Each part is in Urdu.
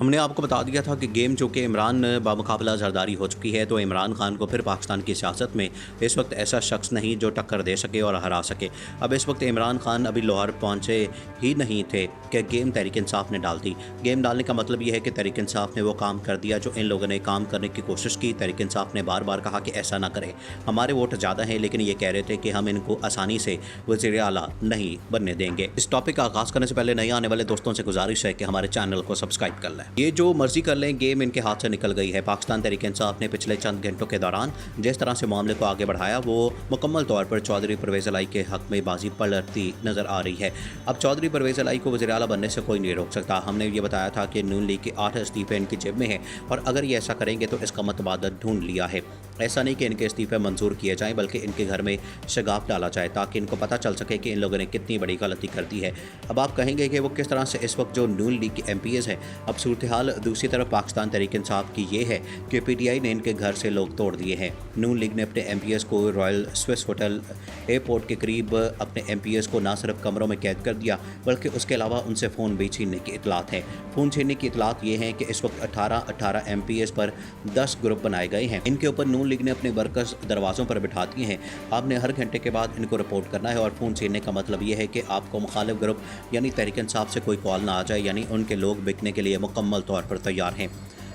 ہم نے آپ کو بتا دیا تھا کہ گیم چونکہ عمران بمقابلہ زرداری ہو چکی ہے، تو عمران خان کو پھر پاکستان کی سیاست میں اس وقت ایسا شخص نہیں جو ٹکر دے سکے اور ہرا سکے۔ اب اس وقت عمران خان ابھی لاہور پہنچے ہی نہیں تھے کہ گیم تحریک انصاف نے ڈال دی۔ گیم ڈالنے کا مطلب یہ ہے کہ تحریک انصاف نے وہ کام کر دیا جو ان لوگوں نے کام کرنے کی کوشش کی۔ تحریک انصاف نے بار بار کہا کہ ایسا نہ کرے، ہمارے ووٹ زیادہ ہیں، لیکن یہ کہہ رہے تھے کہ ہم ان کو آسانی سے وزیر اعلیٰ نہیں بننے دیں گے۔ اس ٹاپک کا آغاز کرنے سے پہلے نئے آنے والے دوستوں سے گزارش ہے کہ ہمارے چینل کو سبسکرائب کر لیں۔ یہ جو مرضی کر لیں، گیم ان کے ہاتھ سے نکل گئی ہے۔ پاکستان تحریک انصاف نے پچھلے چند گھنٹوں کے دوران جس طرح سے معاملے کو آگے بڑھایا، وہ مکمل طور پر چودھری پرویز الہی کے حق میں بازی پلٹتی نظر آ رہی ہے۔ اب چودھری پرویز الہی کو وزیر اعلیٰ بننے سے کوئی نہیں روک سکتا۔ ہم نے یہ بتایا تھا کہ نون لیگ کے 8 استعفے ان کی جیب میں ہیں، اور اگر یہ ایسا کریں گے تو اس کا متبادل ڈھونڈ لیا ہے۔ ایسا نہیں کہ ان کے استعفے منظور کیے جائیں، بلکہ ان کے گھر میں شگاف ڈالا جائے تاکہ ان کو پتہ چل سکے کہ ان لوگوں نے کتنی بڑی غلطی کر دی ہے۔ اب آپ کہیں گے کہ وہ کس طرح سے اس وقت جو نون لیگ کے ایم پی ایز ہیں، اب صورتحال دوسری طرف پاکستان تحریک انصاف کی یہ ہے کہ پی ٹی آئی نے ان کے گھر سے لوگ توڑ دیے ہیں۔ نون لیگ نے اپنے ایم پی ایز کو رائل سوئس ہوٹل ایئرپورٹ کے قریب اپنے ایم پی ایز کو نہ صرف کمروں میں قید کر دیا، بلکہ اس کے علاوہ ان سے فون بھی چھیننے کی اطلاعات ہیں۔ فون چھیننے کی اطلاعات یہ ہیں کہ اس وقت 18 ایم پی ایز پر 10 گروپ بنائے گئے ہیں۔ ان کے اوپر نون لیگ نے اپنے ورکرز دروازوں پر بٹھا دیے ہیں۔ آپ نے ہر گھنٹے کے بعد ان کو رپورٹ کرنا ہے، اور فون چھیننے کا مطلب یہ ہے کہ آپ کو مخالف گروپ یعنی تحریک انصاف سے کوئی کال نہ آ جائے، یعنی ان کے لوگ بکنے کے لیے مکمل طور پر تیار ہیں۔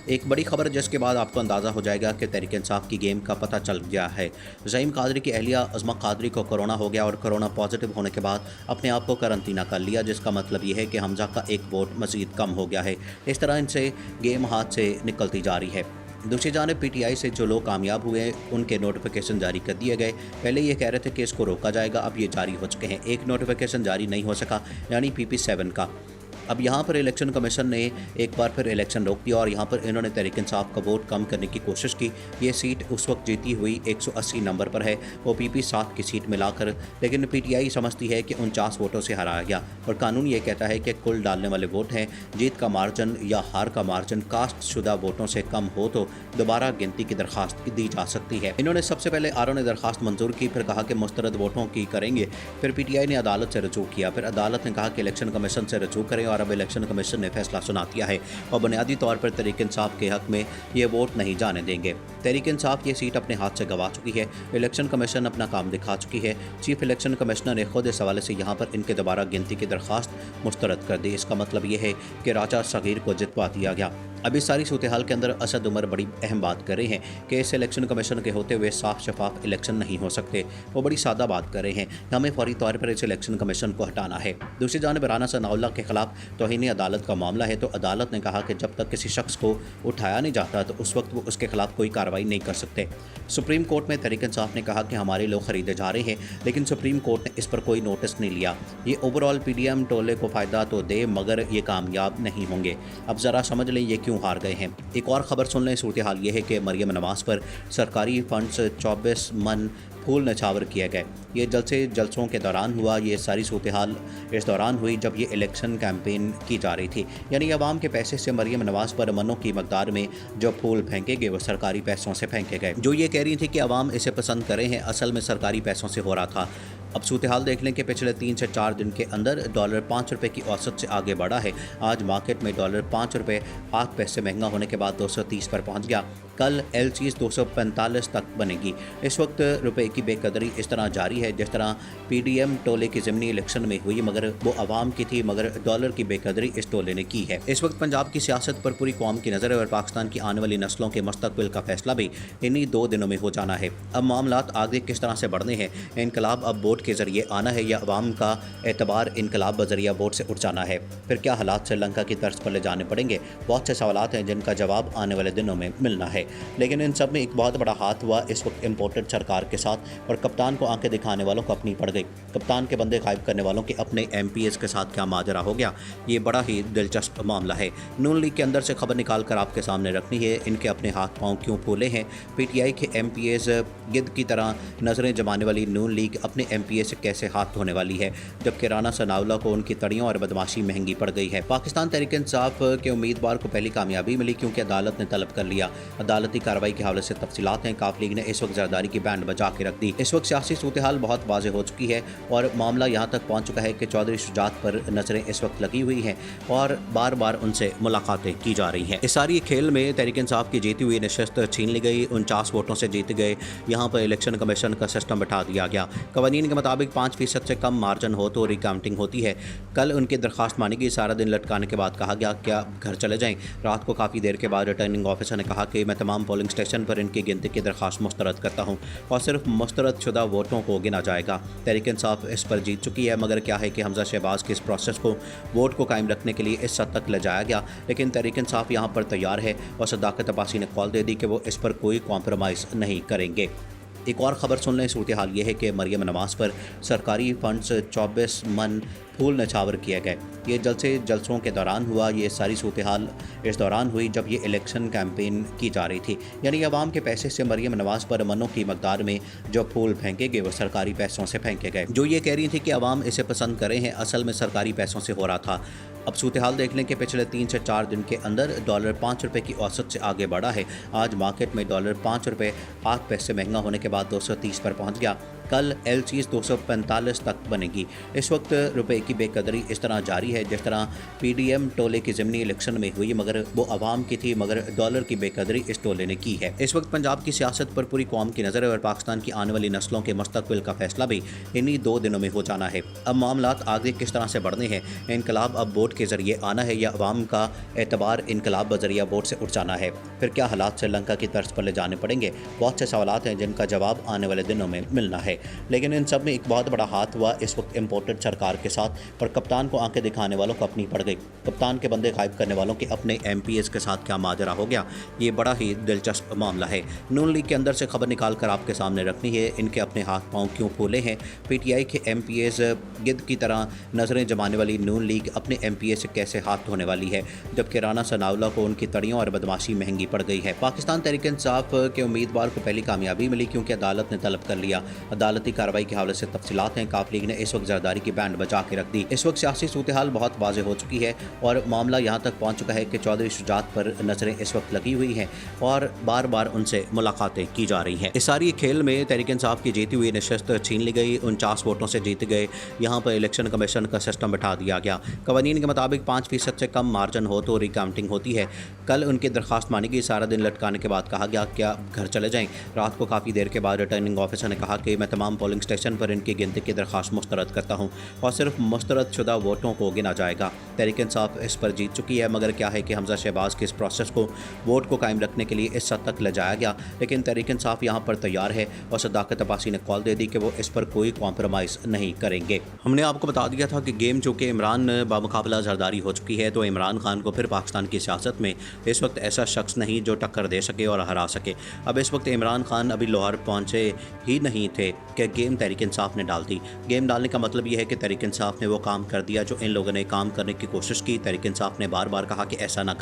ایک بڑی خبر جس کے بعد آپ کو اندازہ ہو جائے گا کہ تحریک انصاف کی گیم کا پتہ چل گیا ہے۔ زعیم قادری کی اہلیہ عظمیٰ قادری کو کورونا ہو گیا، اور کورونا پازیٹیو ہونے کے بعد اپنے آپ کو قرنطینہ کر لیا، جس کا مطلب یہ ہے کہ حمزہ کا ایک ووٹ مزید کم ہو گیا ہے۔ اس طرح ان سے گیم ہاتھ سے نکلتی جا رہی ہے۔ دوسری جانب پی ٹی آئی سے جو لوگ کامیاب ہوئے ان کے نوٹیفیکیشن جاری کر دیے گئے۔ پہلے یہ کہہ رہے تھے کہ اس کو روکا جائے گا، اب یہ جاری ہو چکے ہیں۔ ایک نوٹیفیکیشن جاری نہیں ہو سکا، یعنی پی پی 7 کا۔ اب یہاں پر الیکشن کمیشن نے ایک بار پھر الیکشن روک دیا، اور یہاں پر انہوں نے تحریک انصاف کا ووٹ کم کرنے کی کوشش کی۔ یہ سیٹ اس وقت جیتی ہوئی 180 نمبر پر ہے، وہ پی پی 7 کی سیٹ ملا کر، لیکن پی ٹی آئی سمجھتی ہے کہ 49 ووٹوں سے ہرایا گیا، اور قانون یہ کہتا ہے کہ کل ڈالنے والے ووٹ ہیں۔ جیت کا مارجن یا ہار کا مارجن کاسٹ شدہ ووٹوں سے کم ہو تو دوبارہ گنتی کی درخواست دی جا سکتی ہے۔ انہوں نے سب سے پہلے آر او نے درخواست منظور کی، پھر کہا کہ مسترد ووٹوں کی کریں گے، پھر پی ٹی آئی نے عدالت سے رجوع کیا، پھر عدالت نے کہا کہ الیکشن کمیشن سے رجوع کریں، اور اب الیکشن کمیشن نے فیصلہ سنا دیا ہے، اور بنیادی طور پر تحریک انصاف کے حق میں یہ ووٹ نہیں جانے دیں گے۔ تحریک انصاف یہ سیٹ اپنے ہاتھ سے گوا چکی ہے۔ الیکشن کمیشن اپنا کام دکھا چکی ہے۔ چیف الیکشن کمشنر نے خود اس حوالے سے یہاں پر ان کے دوبارہ گنتی کی درخواست مسترد کر دی۔ اس کا مطلب یہ ہے کہ راجہ صغیر کو جتوا دیا گیا۔ اب اس ساری صورتحال کے اندر اسد عمر بڑی اہم بات کر رہے ہیں کہ اس الیکشن کمیشن کے ہوتے ہوئے صاف شفاف الیکشن نہیں ہو سکتے۔ وہ بڑی سادہ بات کر رہے ہیں، ہمیں فوری طور پر اس الیکشن کمیشن کو ہٹانا ہے۔ دوسری جانب رانا ثناء اللہ کے خلاف توہین عدالت کا معاملہ ہے، تو عدالت نے کہا کہ جب تک کسی شخص کو اٹھایا نہیں جاتا تو اس وقت وہ اس کے خلاف کوئی کارروائی نہیں کر سکتے۔ سپریم کورٹ میں تحریک انصاف نے کہا کہ ہمارے لوگ خریدے جا رہے ہیں، لیکن سپریم کورٹ نے اس پر کوئی نوٹس نہیں لیا۔ یہ overall P D M ٹولے کو فائدہ تو دے، مگر یہ کامیاب نہیں ہوں گے۔ اب ذرا سمجھ لیں یہ کیوں ہار گئے ہیں۔ ایک اور خبر سن لیں۔ صورتحال یہ ہے کہ مریم نواز پر سرکاری فنڈز 24 من پھول نچھاور کیے گئے۔ یہ جلسوں کے دوران ہوا۔ یہ ساری صورتحال اس دوران ہوئی جب یہ الیکشن کیمپین کی جا رہی تھی، یعنی عوام کے پیسے سے مریم نواز پر منوں کی مقدار میں جو پھول پھینکے گئے وہ سرکاری پیسوں سے پھینکے گئے۔ جو یہ کہہ رہی تھی کہ عوام اسے پسند کرے ہیں، اصل میں سرکاری پیسوں سے ہو رہا تھا۔ اب صورتحال دیکھ لیں کہ پچھلے 3 سے 4 دن کے اندر ڈالر 5 روپے کی اوسط سے آگے بڑھا ہے۔ آج مارکیٹ میں ڈالر 5 روپے 8 پیسے مہنگا ہونے کے بعد 230 پر پہنچ گیا۔ کل ایل چیز 245 تک بنے گی۔ اس وقت روپے کی بے قدری اس طرح جاری ہے جس طرح پی ڈی ایم ٹولے کی ضمنی الیکشن میں ہوئی، مگر وہ عوام کی تھی، مگر ڈالر کی بے قدری اس ٹولے نے کی ہے۔ اس وقت پنجاب کی سیاست پر پوری قوم کی نظر ہے، اور پاکستان کی آنے والی نسلوں کے مستقبل کا فیصلہ بھی انہی 2 دنوں میں ہو جانا ہے۔ اب معاملات آگے کس طرح سے بڑھنے ہیں؟ انقلاب اب ووٹ کے ذریعے آنا ہے، یا عوام کا اعتبار انقلاب بذریعہ ووٹ سے اٹھ جانا ہے؟ پھر کیا حالات سری لنکا کی طرز پر لے جانے پڑیں گے؟ بہت سے سوالات ہیں جن کا جواب آنے والے دنوں میں ملنا ہے، لیکن ان سب میں ایک بہت بڑا ہاتھ ہوا اس وقت امپورٹڈ سرکار کے ساتھ، اور کپتان کو آنکھیں دکھانے والوں کو اپنی پڑ گئی۔ کپتان کے بندے غائب کرنے والوں کے اپنے ایم پی ایس کے ساتھ کیا ماجرا ہو گیا، یہ بڑا ہی دلچسپ معاملہ ہے۔ نون لیگ کے اندر سے خبر نکال کر آپ کے سامنے رکھنی ہے۔ ان کے اپنے ہاتھ پاؤں کیوں پھولے ہیں؟ پی ٹی آئی کے ایم پی ایز گدھ کی طرح نظریں جمانے والی نون لیگ اپنے ایم پی پی اے سے کیسے ہاتھ دھونے والی ہے، جبکہ رانا ثناءاللہ کو ان کی تڑیوں اور بدماشی مہنگی پڑ گئی ہے۔ پاکستان تحریک انصاف کے امیدوار کو پہلی کامیابی ملی کیونکہ عدالت نے طلب کر لیا۔ عدالتی کارروائی کے حوالے سے تفصیلات ہیں۔ کاف لیگ نے اس وقت زرداری کی بینڈ بجا کے رکھ دی۔ اس وقت سیاسی صورتحال بہت واضح ہو چکی ہے اور معاملہ یہاں تک پہنچ چکا ہے کہ چودھری شجاعت پر نظریں اس وقت لگی ہوئی ہیں اور بار بار ان سے ملاقاتیں کی جا رہی ہیں۔ اس ساری کھیل میں تحریک انصاف کی جیتی ہوئی نشست چھین لی گئی، 49 ووٹوں سے جیت گئے۔ یہاں پر الیکشن کمیشن کا سسٹم بٹھا دیا گیا۔ قوانین کے مطابق 5% سے کم مارجن ہو تو ری کاؤنٹنگ ہوتی ہے۔ کل ان کی درخواست مانی گئی، سارا دن لٹکانے کے بعد کہا گیا کہ آپ گھر چلے جائیں۔ رات کو کافی دیر کے بعد ریٹرننگ آفیسر نے کہا کہ میں تمام پولنگ اسٹیشن پر ان کی گنتی کی درخواست مسترد کرتا ہوں اور صرف مسترد شدہ ووٹوں کو گنا جائے گا۔ تحریک انصاف اس پر جیت چکی ہے، مگر کیا ہے کہ حمزہ شہباز کے اس پروسیس کو ووٹ کو قائم رکھنے کے لیے اس حد تک لے جایا گیا، لیکن تحریک انصاف یہاں پر تیار ہے اور صداقت عباسی نے قول دے دی کہ وہ اس پر کوئی کمپرومائز نہیں کریں گے۔ ایک اور خبر سن لیں۔ صورتحال یہ ہے کہ مریم نواز پر سرکاری فنڈز 24 من پھول نچھاور کیے گئے۔ یہ جلسوں کے دوران ہوا۔ یہ ساری صورتحال اس دوران ہوئی جب یہ الیکشن کیمپین کی جا رہی تھی، یعنی عوام کے پیسے سے مریم نواز پر منوں کی مقدار میں جو پھول پھینکے گئے وہ سرکاری پیسوں سے پھینکے گئے۔ جو یہ کہہ رہی تھی کہ عوام اسے پسند کرے ہیں، اصل میں سرکاری پیسوں سے ہو رہا تھا۔ اب صورتحال دیکھ لیں کہ پچھلے 3 سے 4 دن کے اندر ڈالر 5 روپے کی اوسط سے آگے بڑھا ہے۔ آج مارکیٹ میں ڈالر 5 روپے 8 پیسے مہنگا ہونے کے بعد 230 پر پہنچ گیا۔ کل ایل چیز 245 تک بنے گی۔ اس وقت روپے کی بے قدری اس طرح جاری ہے جس طرح پی ڈی ایم ٹولے کی ضمنی الیکشن میں ہوئی، مگر وہ عوام کی تھی، مگر ڈالر کی بے قدری اس ٹولے نے کی ہے۔ اس وقت پنجاب کی سیاست پر پوری قوم کی نظر ہے اور پاکستان کی آنے والی نسلوں کے مستقبل کا فیصلہ بھی انہی 2 دنوں میں ہو جانا ہے۔ اب معاملات آگے کس طرح سے بڑھنے ہیں؟ انقلاب اب ووٹ کے ذریعے آنا ہے یا عوام کا اعتبار انقلاب بذریعہ ووٹ سے اٹھ جانا ہے؟ پھر کیا حالات سری لنکا کی طرز پر لے جانے پڑیں گے؟ بہت سے سوالات ہیں جن کا جواب آنے والے دنوں میں ملنا ہے، لیکن ان سب میں ایک بہت بڑا ہاتھ ہوا اس وقت امپورٹڈ سرکار کے ساتھ، اور کپتان کو آنکھیں دکھانے والوں کو اپنی پڑ گئی۔ کپتان کے بندے غائب کرنے والوں کے اپنے ایم پی ایز کے ساتھ کیا ماجرا ہو گیا، یہ بڑا ہی دلچسپ معاملہ ہے۔ نون لیگ کے اندر سے خبر نکال کر آپ کے سامنے رکھنی ہے۔ ان کے اپنے ہاتھ پاؤں کیوں پھولے ہیں؟ پی ٹی آئی کے ایم پی ایز گدھ کی طرح نظریں جمانے والی نون لیگ اپنے ایم پی اے سے کیسے ہاتھ دھونے والی ہے، جبکہ رانا ثناءاللہ کو ان کی تڑیوں اور بدماشی مہنگی پڑ گئی ہے۔ پاکستان تحریک انصاف کے امیدوار کو پہلی کامیابی ملی کیونکہ عدالت نے طلب کر لیا۔ عدالتی کارروائی کے حوالے سے تفصیلات ہیں۔ کاف لیگ نے اس وقت زرداری کی بینڈ بجا کے رکھ دی۔ اس وقت سیاسی صورتحال بہت واضح ہو چکی ہے اور معاملہ یہاں تک پہنچ چکا ہے کہ چودھری شجاعت پر نظریں اس وقت لگی ہوئی ہیں اور بار بار ان سے ملاقاتیں کی جا رہی ہیں۔ اس ساری کھیل میں تحریک انصاف کی جیتی ہوئی نشست چھین لی گئی، 49 ووٹوں سے جیت گئے۔ یہاں پر الیکشن کمیشن کا سسٹم بٹھا دیا گیا۔ قوانین کے مطابق 5% سے کم مارجن ہو تو ری کاؤنٹنگ ہوتی ہے۔ کل ان کی درخواست مانی گئی، سارا دن لٹکانے کے بعد کہا گیا کہ آپ گھر چلے جائیں۔ رات کو کافی دیر کے بعد ریٹرننگ آفیسر نے کہا کہ میں تمام پولنگ اسٹیشن پر ان کی گنتی کی درخواست مسترد کرتا ہوں اور صرف مسترد شدہ ووٹوں کو گنا جائے گا۔ تحریک انصاف اس پر جیت چکی ہے، مگر کیا ہے کہ حمزہ شہباز کے اس پروسیس کو ووٹ کو قائم رکھنے کے لیے اس حد تک لے جایا گیا، لیکن تحریک انصاف یہاں پر تیار ہے اور صداقت عباسی نے قول دے دی کہ وہ اس پر کوئی کمپرومائز نہیں کریں گے۔ ہم نے آپ کو بتا دیا تھا کہ گیم چونکہ عمران بامقابلہ زرداری ہو چکی ہے، تو عمران خان کو پھر پاکستان کی سیاست میں اس وقت ایسا شخص نہیں جو ٹکر دے سکے اور ہرا سکے۔ اب اس وقت عمران خان ابھی لاہور پہنچے ہی نہیں تھے کہ گیم تحریک انصاف نے ڈال دی۔ گیم ڈالنے کا مطلب یہ ہے کہ تحریک انصاف نے وہ کام کر دیا جو ان لوگوں نے کام کرنے کی کوشش کی۔ تحریک انصاف نے بار بار کہا کہ ایسا نہ